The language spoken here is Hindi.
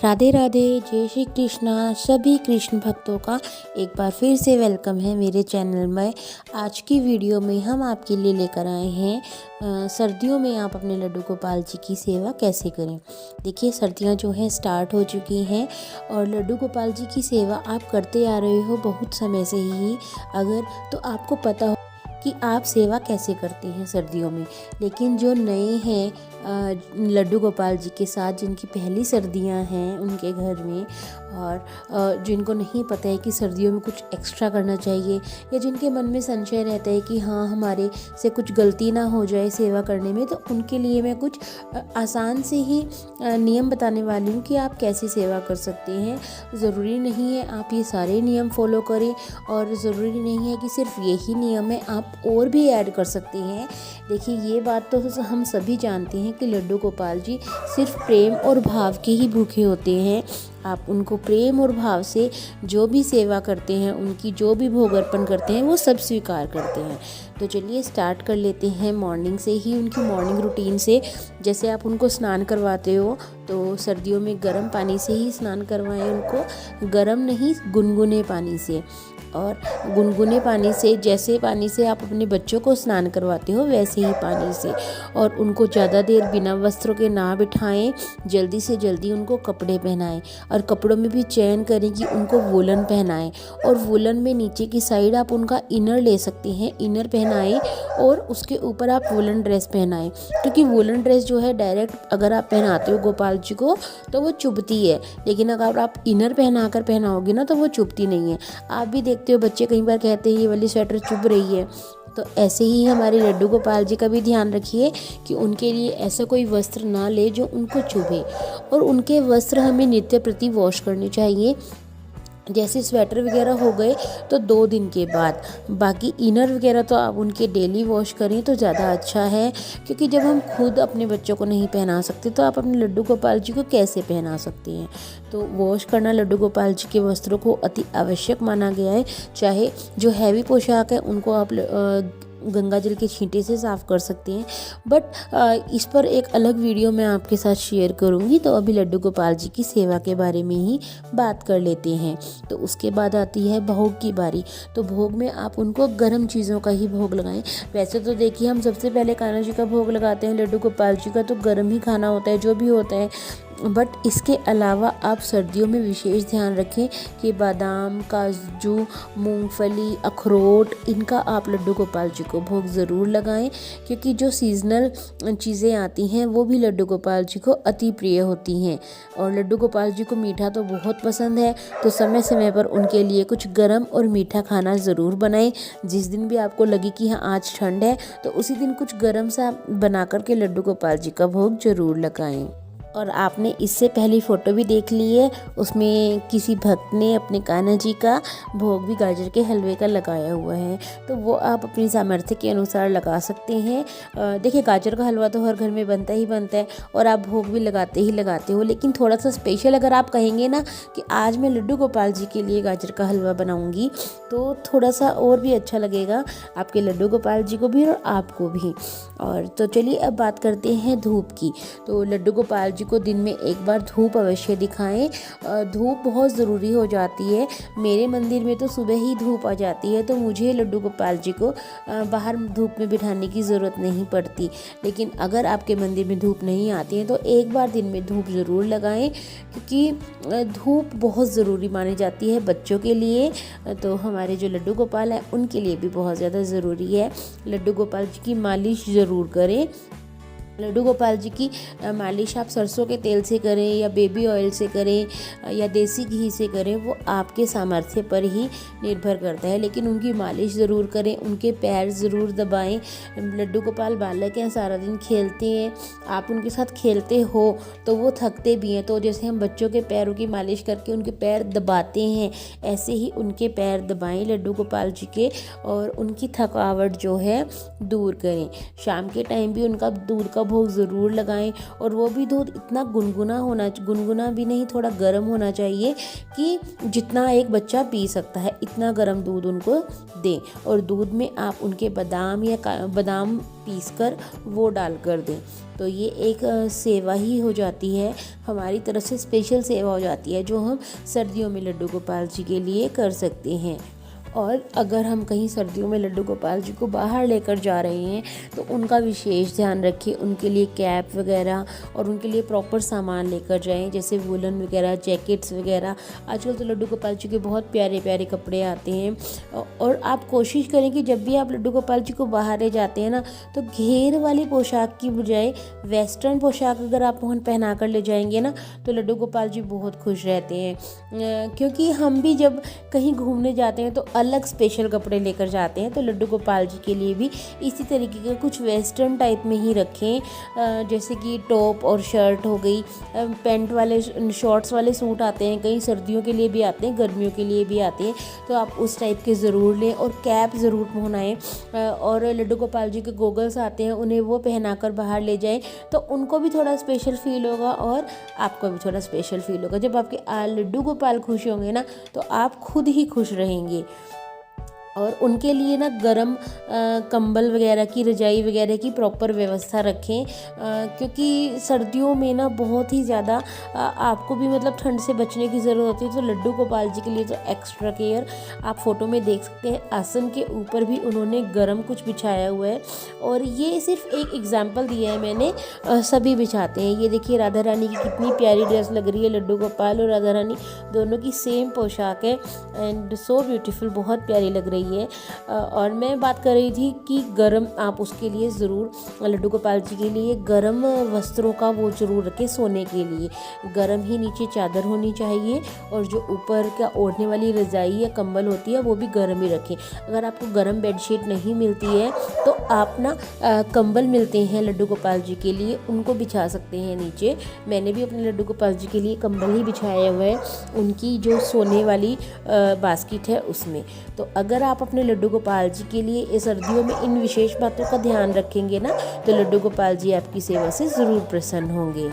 राधे राधे, जय श्री कृष्णा। सभी कृष्ण भक्तों का एक बार फिर से वेलकम है मेरे चैनल में। आज की वीडियो में हम आपके लिए लेकर आए हैं सर्दियों में आप अपने लड्डू गोपाल जी की सेवा कैसे करें। देखिए, सर्दियां जो हैं स्टार्ट हो चुकी हैं और लड्डू गोपाल जी की सेवा आप करते आ रहे हो बहुत समय से ही। अगर तो आपको पता हो कि आप सेवा कैसे करते हैं सर्दियों में। लेकिन जो नए हैं लड्डू गोपाल जी के साथ, जिनकी पहली सर्दियां हैं उनके घर में, और जिनको नहीं पता है कि सर्दियों में कुछ एक्स्ट्रा करना चाहिए, या जिनके मन में संशय रहता है कि हाँ हमारे से कुछ गलती ना हो जाए सेवा करने में, तो उनके लिए मैं कुछ आसान से ही नियम बताने वाली हूँ कि आप कैसे सेवा कर सकते हैं। ज़रूरी नहीं है आप ये सारे नियम फॉलो करें, और ज़रूरी नहीं है कि सिर्फ यही नियम है, आप और भी ऐड कर सकते हैं। देखिए, ये बात तो हम सभी जानते हैं कि लड्डू गोपाल जी सिर्फ प्रेम और भाव के ही भूखे होते हैं। आप उनको प्रेम और भाव से जो भी सेवा करते हैं, उनकी जो भी भोग अर्पण करते हैं, वो सब स्वीकार करते हैं। तो चलिए स्टार्ट कर लेते हैं मॉर्निंग से ही, उनकी मॉर्निंग रूटीन से। जैसे आप उनको स्नान करवाते हो तो सर्दियों में गर्म पानी से ही स्नान करवाएं उनको, गर्म नहीं गुनगुने पानी से। और गुनगुने पानी से, जैसे पानी से आप अपने बच्चों को स्नान करवाते हो वैसे ही पानी से। और उनको ज़्यादा देर बिना वस्त्रों के ना बिठाएं, जल्दी से जल्दी उनको कपड़े पहनाएं, और कपड़ों में भी चयन करें कि उनको वुलन पहनाएं। और वुलन में नीचे की साइड आप उनका इनर ले सकते हैं, इनर पहनाएं, और उसके ऊपर आप वुलन ड्रेस पहनाएं। क्योंकि वुलन ड्रेस जो है डायरेक्ट अगर आप पहनाते हो गोपाल जी को तो वो चुभती है, लेकिन अगर आप इनर पहनाकर पहनाओगे ना तो वो चुभती नहीं है। आप भी देखते हो बच्चे कई बार कहते हैं ये वाली स्वेटर चुभ रही है। तो ऐसे ही हमारे लड्डू गोपाल जी का भी ध्यान रखिए कि उनके लिए ऐसा कोई वस्त्र ना ले जो उनको चुभे। और उनके वस्त्र हमें नित्य प्रति वॉश करने चाहिए। जैसे स्वेटर वगैरह हो गए तो 2 दिन के बाद, बाकी इनर वगैरह तो आप उनके डेली वॉश करें तो ज़्यादा अच्छा है। क्योंकि जब हम खुद अपने बच्चों को नहीं पहना सकते तो आप अपने लड्डू गोपाल जी को कैसे पहना सकते हैं। तो वॉश करना लड्डू गोपाल जी के वस्त्रों को अति आवश्यक माना गया है। चाहे जो हैवी पोशाक है उनको आप गंगा जल के छींटे से साफ़ कर सकते हैं, बट इस पर एक अलग वीडियो मैं आपके साथ शेयर करूंगी। तो अभी लड्डू गोपाल जी की सेवा के बारे में ही बात कर लेते हैं। तो उसके बाद आती है भोग की बारी। तो भोग में आप उनको गर्म चीज़ों का ही भोग लगाएं। वैसे तो देखिए, हम सबसे पहले कान्हा जी का भोग लगाते हैं, लड्डू गोपाल जी का तो गर्म ही खाना होता है जो भी होता है। बट इसके अलावा आप सर्दियों में विशेष ध्यान रखें कि बादाम, काजू, मूंगफली, अखरोट, इनका आप लड्डू गोपाल जी को भोग ज़रूर लगाएं। क्योंकि जो सीजनल चीज़ें आती हैं वो भी लड्डू गोपाल जी को अति प्रिय होती हैं। और लड्डू गोपाल जी को मीठा तो बहुत पसंद है, तो समय समय पर उनके लिए कुछ गर्म और मीठा खाना ज़रूर बनाएं। जिस दिन भी आपको लगे कि हाँ आज ठंड है तो उसी दिन कुछ गर्म सा बना करके लड्डू गोपाल जी का भोग ज़रूर लगाएं। और आपने इससे पहली फ़ोटो भी देख ली है, उसमें किसी भक्त ने अपने कान्हा जी का भोग भी गाजर के हलवे का लगाया हुआ है। तो वो आप अपनी सामर्थ्य के अनुसार लगा सकते हैं। देखिए, गाजर का हलवा तो हर घर में बनता ही बनता है और आप भोग भी लगाते ही लगाते हो। लेकिन थोड़ा सा स्पेशल अगर आप कहेंगे ना कि आज मैं लड्डू गोपाल जी के लिए गाजर का हलवा बनाऊँगी, तो थोड़ा सा और भी अच्छा लगेगा आपके लड्डू गोपाल जी को भी और आपको भी। और तो चलिए अब बात करते हैं धूप की। तो लड्डू गोपाल को दिन में एक बार धूप अवश्य दिखाएं। धूप बहुत ज़रूरी हो जाती है। मेरे मंदिर में तो सुबह ही धूप आ जाती है, तो मुझे लड्डू गोपाल जी को बाहर धूप में बिठाने की ज़रूरत नहीं पड़ती। लेकिन अगर आपके मंदिर में धूप नहीं आती है तो एक बार दिन में धूप ज़रूर लगाएं, क्योंकि धूप बहुत ज़रूरी मानी जाती है बच्चों के लिए। तो हमारे जो लड्डू गोपाल हैं उनके लिए भी बहुत ज़्यादा ज़रूरी है। लड्डू गोपाल जी की मालिश ज़रूर करें। लड्डू गोपाल जी की मालिश आप सरसों के तेल से करें या बेबी ऑयल से करें या देसी घी से करें, वो आपके सामर्थ्य पर ही निर्भर करता है। लेकिन उनकी मालिश ज़रूर करें, उनके पैर ज़रूर दबाएं। लड्डू गोपाल बालक हैं, सारा दिन खेलते हैं, आप उनके साथ खेलते हो तो वो थकते भी हैं। तो जैसे हम बच्चों के पैरों की मालिश करके उनके पैर दबाते हैं, ऐसे ही उनके पैर दबाएं लड्डू गोपाल जी के, और उनकी थकावट जो है दूर करें। शाम के टाइम भी उनका दूध का भोग ज़रूर लगाएं। और वो भी दूध इतना गुनगुना भी नहीं, थोड़ा गर्म होना चाहिए कि जितना एक बच्चा पी सकता है, इतना गर्म दूध उनको दें। और दूध में आप उनके बादाम पीसकर वो डाल कर दें। तो ये एक सेवा ही हो जाती है, हमारी तरफ से स्पेशल सेवा हो जाती है जो हम सर्दियों में लड्डू गोपाल जी के लिए कर सकते हैं। और अगर हम कहीं सर्दियों में लड्डू गोपाल जी को बाहर लेकर जा रहे हैं तो उनका विशेष ध्यान रखें, उनके लिए कैप वगैरह और उनके लिए प्रॉपर सामान लेकर जाएं, जैसे वुलन वगैरह, जैकेट्स वगैरह। आजकल तो लड्डू गोपाल जी के बहुत प्यारे प्यारे कपड़े आते हैं। और आप कोशिश करें कि जब भी आप लड्डू गोपाल जी को बाहर ले जाते हैं ना, तो घेर वाली पोशाक की बजाय वेस्टर्न पोशाक अगर आप पहना कर ले जाएंगे ना, तो लड्डू गोपाल जी बहुत खुश रहते हैं। क्योंकि हम भी जब कहीं घूमने जाते हैं तो अलग स्पेशल कपड़े लेकर जाते हैं, तो लड्डू गोपाल जी के लिए भी इसी तरीके का कुछ वेस्टर्न टाइप में ही रखें। जैसे कि टॉप और शर्ट हो गई, पैंट वाले शॉर्ट्स वाले सूट आते हैं, कई सर्दियों के लिए भी आते हैं, गर्मियों के लिए भी आते हैं, तो आप उस टाइप के ज़रूर लें। और कैप ज़रूर पहनाएं। और लड्डू गोपाल जी के गोगल्स आते हैं, उन्हें वो पहनाकर बाहर ले जाएं, तो उनको भी थोड़ा स्पेशल फील होगा और आपको भी थोड़ा स्पेशल फील होगा। जब आपके लड्डू गोपाल खुश होंगे ना, तो आप खुद ही खुश रहेंगे। और उनके लिए ना गरम कंबल वगैरह की, रजाई वगैरह की प्रॉपर व्यवस्था रखें। क्योंकि सर्दियों में ना बहुत ही ज़्यादा आपको भी मतलब ठंड से बचने की ज़रूरत होती है, तो लड्डू गोपाल जी के लिए तो एक्स्ट्रा केयर। आप फोटो में देख सकते हैं, आसन के ऊपर भी उन्होंने गरम कुछ बिछाया हुआ है। और ये सिर्फ एक एग्जाम्पल दिया है मैंने, सभी बिछाते हैं। ये देखिए राधा रानी की कितनी प्यारी ड्रेस लग रही है, लड्डू गोपाल और राधा रानी दोनों की सेम पोशाक है एंड सो ब्यूटीफुल, बहुत प्यारी लग रही है। और मैं बात कर रही थी कि गरम आप उसके लिए ज़रूर लड्डू गोपाल जी के लिए गरम वस्त्रों का वो ज़रूर रखें। सोने के लिए गरम ही नीचे चादर होनी चाहिए, और जो ऊपर का ओढ़ने वाली रज़ाई या कंबल होती है वो भी गर्म ही रखें। अगर आपको गर्म बेडशीट नहीं मिलती है तो आप ना कंबल मिलते हैं लड्डू गोपाल जी के लिए, उनको बिछा सकते हैं नीचे। मैंने भी अपने लड्डू गोपाल जी के लिए कंबल ही बिछाया हुआ है, उनकी जो सोने वाली बास्केट है उसमें। तो अगर आप अपने लड्डू गोपाल जी के लिए सर्दियों में इन विशेष बातों का ध्यान रखेंगे ना, तो लड्डू गोपाल जी आपकी सेवा से ज़रूर प्रसन्न होंगे।